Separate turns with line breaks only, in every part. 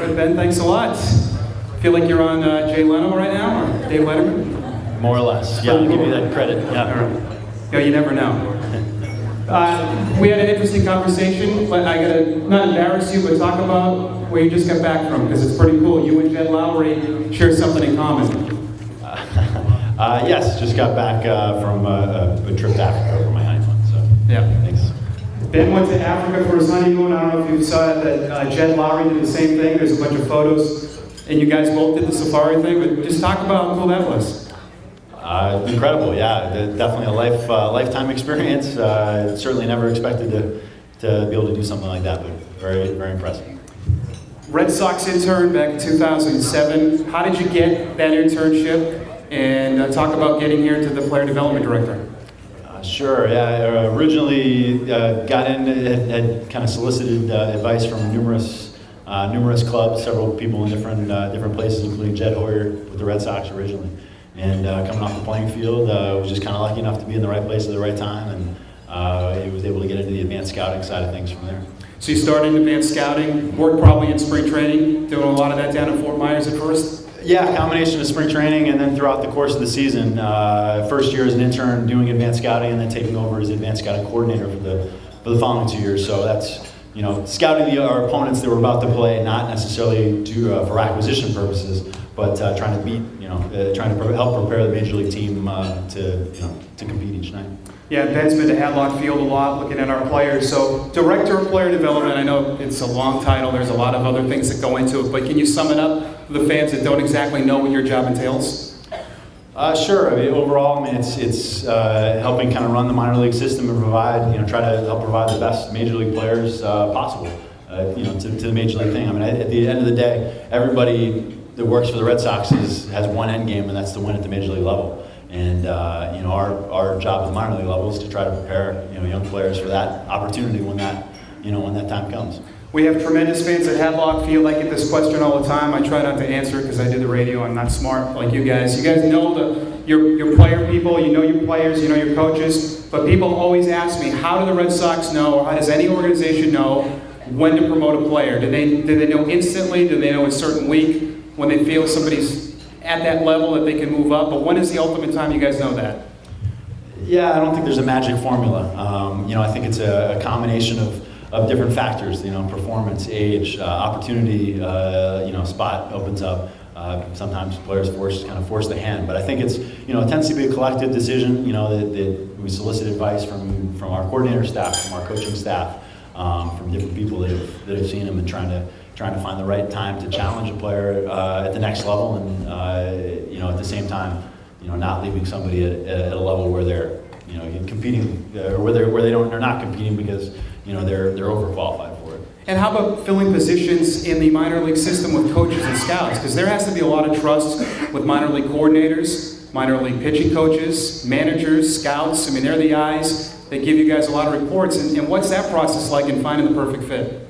Good, Ben. Thanks a lot. Feel like you're on Jay Leno right now, or Dave Letterman?
More or less. Yeah, I'll give you that credit. Yeah.
All right. Yeah, you never know. We had an interesting conversation, but I gotta not embarrass you, but talk about where you just got back from, because it's pretty cool. You and Jed Lowry share something in common.
Yes, just got back from a trip to Africa over my honeymoon. So
Yeah.
thanks.
Ben went to Africa for his honeymoon. I don't know if you saw it, that Jed Lowry did the same thing. There's a bunch of photos, and you guys both did the safari thing, but just talk about how cool that was.
Incredible, yeah. Definitely a lifetime experience. Certainly never expected to be able to do something like that, but very, very impressive.
Red Sox intern back in 2007. How did you get that internship? And talk about getting here to the player development director.
Sure, yeah. Originally got in, had kind of solicited advice from numerous clubs, several people in different places, including Jed Hoyer with the Red Sox originally. And coming off the playing field, was just kind of lucky enough to be in the right place at the right time, and he was able to get into the advanced scouting side of things from there.
So you started in advanced scouting, worked probably in spring training, doing a lot of that down in Fort Myers at first?
Yeah, a combination of spring training and then throughout the course of the season. First year as an intern doing advanced scouting, and then taking over as advanced scouting coordinator for the following 2 years. So that's, scouting our opponents that were about to play, not necessarily for acquisition purposes, but trying to beat, trying to help prepare the major league team to compete each night.
Yeah, Ben's been to Hadlock Field a lot, looking at our players. So, Director of Player Development, I know it's a long title, there's a lot of other things that go into it, but can you sum it up for the fans that don't exactly know what your job entails?
Sure. I mean, overall, it's helping kind of run the minor league system and provide, try to help provide the best major league players possible, to the major league thing. I mean, at the end of the day, everybody that works for the Red Sox has one end game, and that's to win at the major league level. And our job at the minor league level is to try to prepare young players for that opportunity when that time comes.
We have tremendous fans at Hadlock Field. I get this question all the time. I try not to answer it because I did the radio. I'm not smart like you guys. You guys know your player people. You know your players. You know your coaches. But people always ask me, how do the Red Sox know, or how does any organization know when to promote a player? Do they know instantly? Do they know a certain week when they feel somebody's at that level that they can move up? But when is the ultimate time you guys know that?
Yeah, I don't think there's a magic formula. I think it's a combination of different factors. Performance, age, opportunity. Spot opens up. Sometimes players force the hand. But I think it's it tends to be a collective decision. That we solicit advice from our coordinator staff, from our coaching staff, from different people that have seen them, and trying to find the right time to challenge a player at the next level, and at the same time, not leaving somebody at a level where they're competing, or where they're not competing because they're overqualified for it.
And how about filling positions in the minor league system with coaches and scouts? Because there has to be a lot of trust with minor league coordinators, minor league pitching coaches, managers, scouts. I mean, they're the eyes that give you guys a lot of reports. And what's that process like in finding the perfect fit?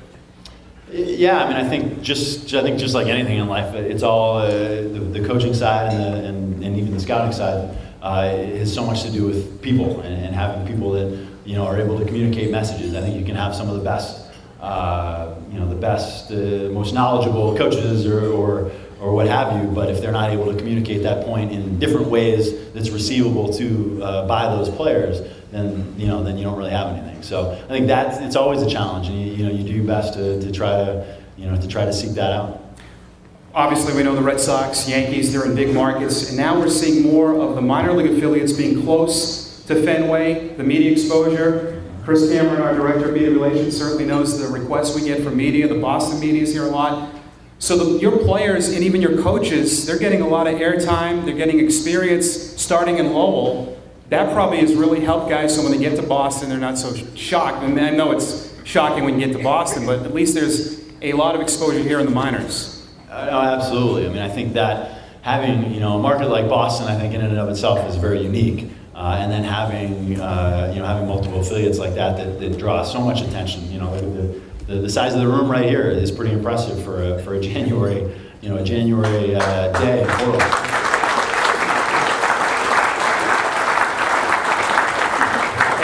Yeah, I mean, I think just like anything in life, it's all the coaching side and even the scouting side has so much to do with people and having people that are able to communicate messages. I think you can have some of the best, most knowledgeable coaches or what have you, but if they're not able to communicate that point in different ways that's receivable by those players, then you don't really have anything. So I think it's always a challenge, and you do your best to try to seek that out.
Obviously, we know the Red Sox, Yankees, they're in big markets, and now we're seeing more of the minor league affiliates being close to Fenway, the media exposure. Chris Cameron, our director of media relations, certainly knows the requests we get from media. The Boston media is here a lot. So your players and even your coaches, they're getting a lot of airtime. They're getting experience starting in Lowell. That probably has really helped guys, so when they get to Boston, they're not so shocked. And I know it's shocking when you get to Boston, but at least there's a lot of exposure here in the minors.
No, absolutely. I mean, I think that having a market like Boston, I think in and of itself is very unique. And then having having multiple affiliates like that draw so much attention. The size of the room right here is pretty impressive for a January day in Portland.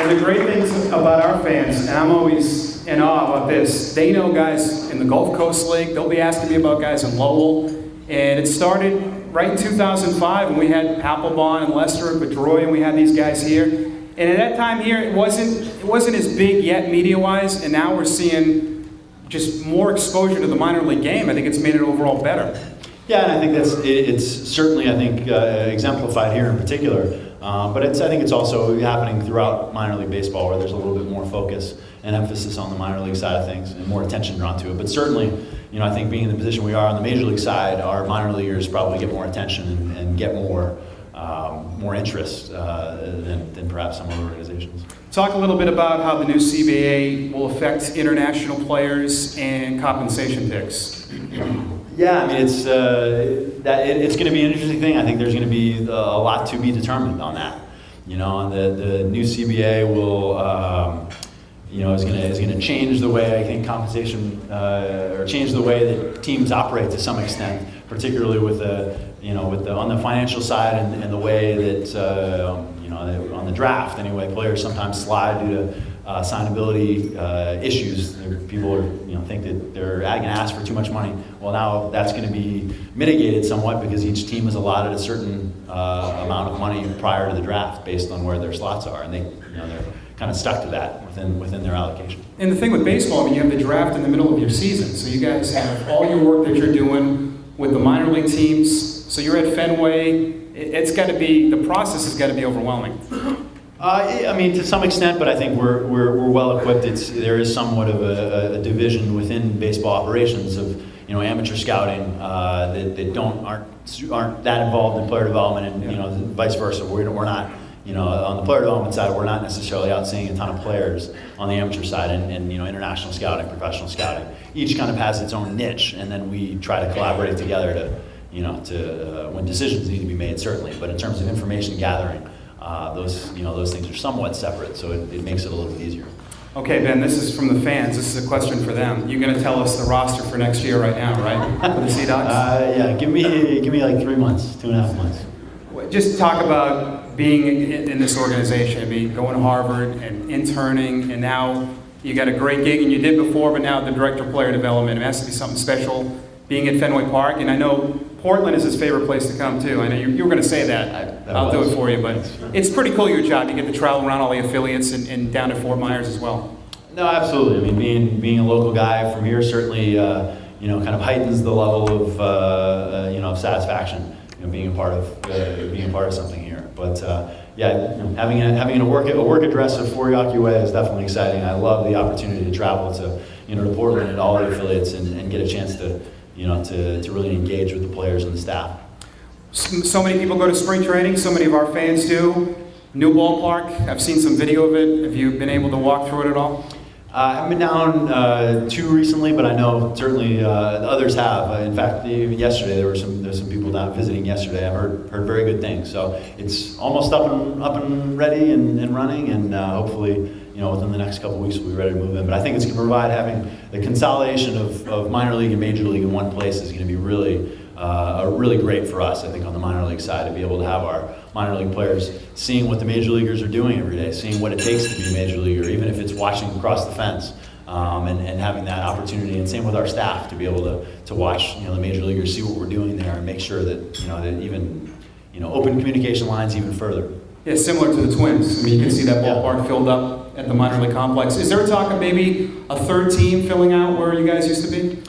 And of the great things about our fans, and I'm always in awe about this, they know guys in the Gulf Coast League. They'll be asking me about guys in Lowell. And it started right in 2005 when we had Applebaum and Lester and Pedroia, and we had these guys here. And at that time here, it wasn't as big yet media-wise, and now we're seeing just more exposure to the minor league game. I think it's made it overall better.
Yeah, and I think it's certainly, I think, exemplified here in particular. But I think it's also happening throughout minor league baseball, where there's a little bit more focus and emphasis on the minor league side of things and more attention drawn to it. But certainly, I think being in the position we are on the major league side, our minor leaguers probably get more attention and get more interest than perhaps some other organizations.
Talk a little bit about how the new CBA will affect international players and compensation picks.
Yeah, I mean, it's going to be an interesting thing. I think there's going to be a lot to be determined on that. And the new CBA will, is going to change the way I think compensation or change the way that teams operate to some extent, particularly with on the financial side and the way that on the draft anyway, players sometimes slide due to signability issues. People think that they're going to ask for too much money. Well, now that's going to be mitigated somewhat because each team is allotted a certain amount of money prior to the draft based on where their slots are, and they're kind of stuck to that within their allocation.
And the thing with baseball, I mean, you have the draft in the middle of your season, so you guys have all your work that you're doing with the minor league teams. So you're at Fenway. The process has got to be overwhelming.
I mean, to some extent, but I think we're well equipped. There is somewhat of a division within baseball operations of amateur scouting that aren't that involved in player development, and vice versa. We're not on the player development side, we're not necessarily out seeing a ton of players on the amateur side, and international scouting, professional scouting. Each kind of has its own niche, and then we try to collaborate together to when decisions need to be made, certainly. But in terms of information gathering, those things are somewhat separate, so it makes it a little bit easier.
Okay, Ben, this is from the fans. This is a question for them. You're going to tell us the roster for next year right now, right? For the Sea Dogs?
Yeah, give me like 3 months, 2.5 months.
Just talk about being in this organization. I mean, going to Harvard and interning, and now you got a great gig, and you did before, but now the director of player development. It has to be something special being at Fenway Park, and I know Portland is his favorite place to come too. I know you were going to say that. I'll do it for you, but it's pretty cool your job. You get to travel around all the affiliates and down to Fort Myers as well.
No, absolutely. I mean, being a local guy from here certainly kind of heightens the level of of satisfaction. Being a part of something here. But having a work address at 4 Yawkey Way is definitely exciting. I love the opportunity to travel to Portland and all the affiliates and get a chance to really engage with the players and the staff.
So many people go to spring training. So many of our fans do. New ballpark. I've seen some video of it. Have you been able to walk through it at all?
I haven't been down too recently, but I know certainly others have. In fact, even yesterday there's some people down visiting yesterday. I've heard very good things. So it's almost up and ready and running, and hopefully within the next couple of weeks we'll be ready to move in. But I think it's going to provide having the consolidation of minor league and major league in one place is going to be really great for us. I think on the minor league side to be able to have our minor league players seeing what the major leaguers are doing every day, seeing what it takes to be a major leaguer, even if it's watching across the fence, and having that opportunity. And same with our staff to be able to watch the major leaguers see what we're doing there and make sure that that even open communication lines even further.
Yeah, similar to the Twins. I mean, you can see that ballpark filled up at the minor league complex. Is there talk of maybe a third team filling out where you guys used to be?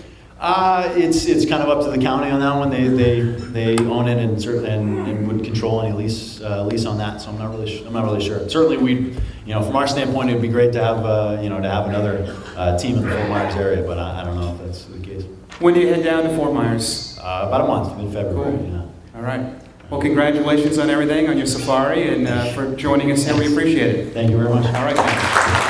It's kind of up to the county on that one. They own it and would control any lease on that. So I'm not really sure. Certainly, we from our standpoint, it'd be great to have another team in the Fort Myers area, but I don't know if that's the case.
When do you head down to Fort Myers?
About a month, mid-February.
Cool.
Yeah.
All right. Well, congratulations on everything on your safari and for joining us here. We appreciate it.
Thank you very much.
All right.